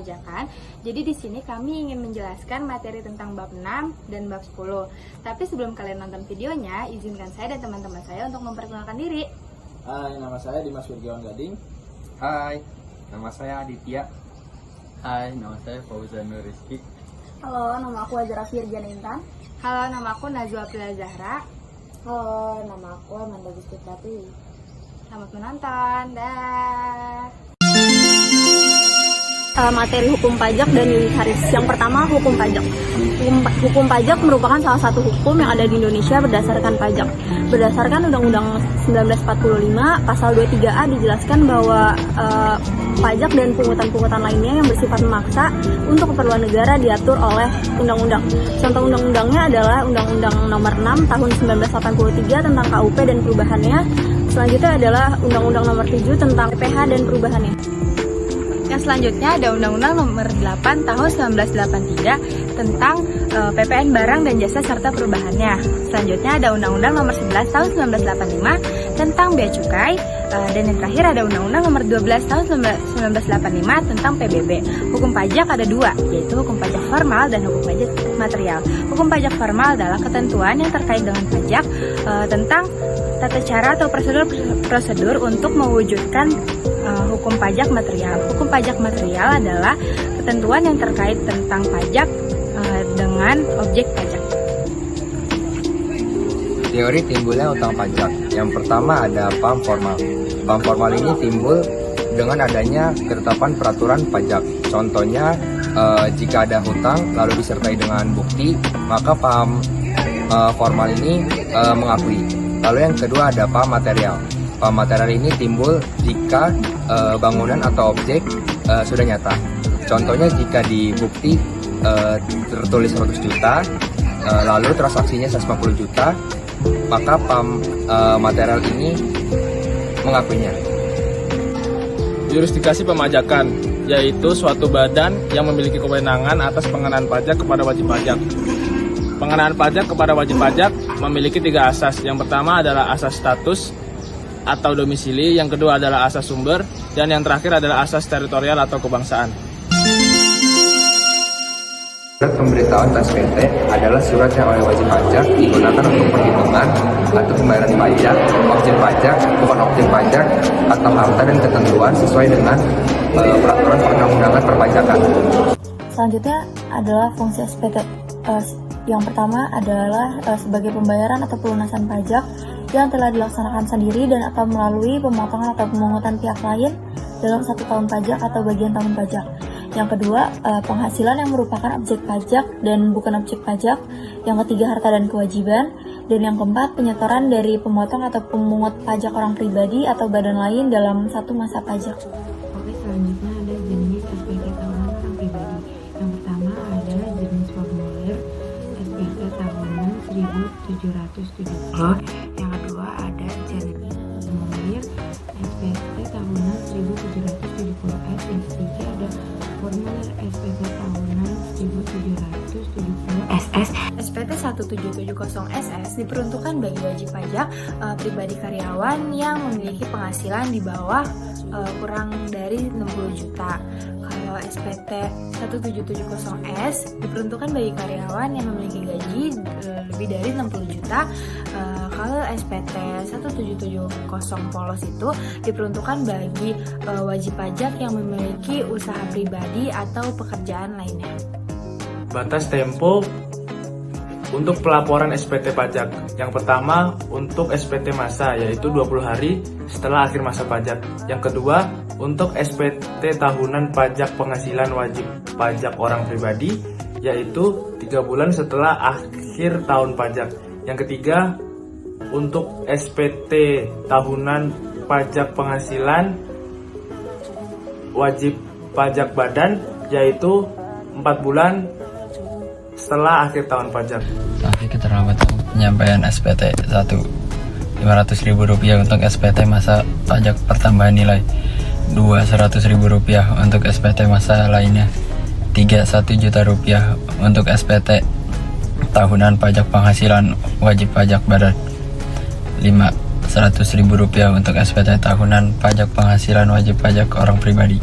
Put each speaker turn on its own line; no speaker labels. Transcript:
perpajakan. Jadi di sini kami ingin menjelaskan materi tentang bab 6 dan bab 10. Tapi sebelum kalian nonton videonya, izinkan saya dan teman-teman saya untuk memperkenalkan diri.
Hai, nama saya Dimas Wirgawan Gading.
Hai, nama saya Aditya. Hai, nama saya Fauzan Nur Rizky.
Halo, nama aku Azra Firjan Intan.
Halo, nama aku Najwa Aprila Zahra.
Halo, nama aku Amanda Gusti Pratiwi.
Selamat menonton, dah.
Materi hukum pajak dan Yuli Haris. Yang pertama, hukum pajak. Hukum pajak merupakan salah satu hukum yang ada di Indonesia berdasarkan pajak. Berdasarkan Undang-Undang 1945, pasal 23A dijelaskan bahwa pajak dan pungutan-pungutan lainnya yang bersifat memaksa untuk keperluan negara diatur oleh undang-undang. Contoh undang-undangnya adalah Undang-Undang Nomor 6 Tahun 1983 tentang KUP dan perubahannya. Selanjutnya adalah Undang-Undang Nomor 7 tentang PPh dan perubahannya.
Yang selanjutnya ada Undang-Undang Nomor 8 Tahun 1983 tentang PPN barang dan jasa serta perubahannya. Selanjutnya ada Undang-Undang Nomor 11 Tahun 1985 tentang Bea Cukai, dan yang terakhir ada Undang-Undang Nomor 12 Tahun 1985 tentang PBB. Hukum pajak ada dua, yaitu hukum pajak formal dan hukum pajak material. Hukum pajak formal adalah ketentuan yang terkait dengan pajak tentang tata cara atau prosedur untuk mewujudkan hukum pajak material. Hukum pajak material adalah ketentuan yang terkait tentang pajak dengan objek pajak.
Teori timbulnya utang pajak. Yang pertama ada paham formal. Paham formal ini timbul dengan adanya ketetapan peraturan pajak. Contohnya, jika ada hutang lalu disertai dengan bukti, maka paham formal ini mengakui. Lalu yang kedua ada paham material. Paham material ini timbul jika bangunan atau objek sudah nyata. Contohnya jika di bukti tertulis 100 juta, lalu transaksinya 150 juta, maka paham material ini mengakuinya.
Jurisdikasi pemajakan, yaitu suatu badan yang memiliki kewenangan atas pengenaan pajak kepada wajib pajak. Pengenaan pajak kepada wajib pajak memiliki 3 asas. Yang pertama adalah asas status atau domisili, yang kedua adalah asas sumber, dan yang terakhir adalah asas teritorial atau kebangsaan.
Surat pemberitahuan SPT adalah surat yang oleh wajib pajak digunakan untuk perhitungan atau pembayaran pajak, objek pajak, bukan objek pajak, atau harta dan ketentuan sesuai dengan peraturan perundang-undangan perpajakan.
Selanjutnya adalah fungsi SPT. Yang pertama adalah sebagai pembayaran atau pelunasan pajak yang telah dilaksanakan sendiri dan atau melalui pemotongan atau pemungutan pihak lain dalam 1 tahun pajak atau bagian tahun pajak. Yang kedua, penghasilan yang merupakan objek pajak dan bukan objek pajak. Yang ketiga, harta dan kewajiban. Dan yang keempat, penyetoran dari pemotong atau pemungut pajak orang pribadi atau badan lain dalam 1 masa pajak.
Oke, selanjutnya ada jenis SPT tahunan orang pribadi. Yang pertama adalah jenis formulir SPT tahunan 1770. Yang kedua ada jenis formulir SPT tahunan 1770S. Yang ketiga ada formulir SPT tahunan 1770 SS.
SPT 1770SS diperuntukkan bagi wajib pajak pribadi karyawan yang memiliki penghasilan di bawah kurang dari 60 juta. Kalau SPT 1770S diperuntukkan bagi karyawan yang memiliki gaji lebih dari 60 juta. Kalau SPT 1770 polos itu diperuntukkan bagi wajib pajak yang memiliki usaha pribadi atau pekerjaan lainnya.
Batas tempo untuk pelaporan SPT pajak. Yang pertama untuk SPT masa, yaitu 20 hari setelah akhir masa pajak. Yang kedua untuk SPT tahunan pajak penghasilan wajib pajak orang pribadi, yaitu 3 bulan setelah akhir tahun pajak. Yang ketiga untuk SPT tahunan pajak penghasilan wajib pajak badan, yaitu 4 bulan setelah akhir tahun pajak.
Tapi keterlambatan penyampaian SPT 1 Rp500.000 untuk SPT masa pajak pertambahan nilai, 2 Rp100.000 untuk SPT masa lainnya, 3 Rp1 juta untuk SPT tahunan pajak penghasilan wajib pajak badan, 5 Rp100.000 untuk SPT tahunan pajak penghasilan wajib pajak orang pribadi.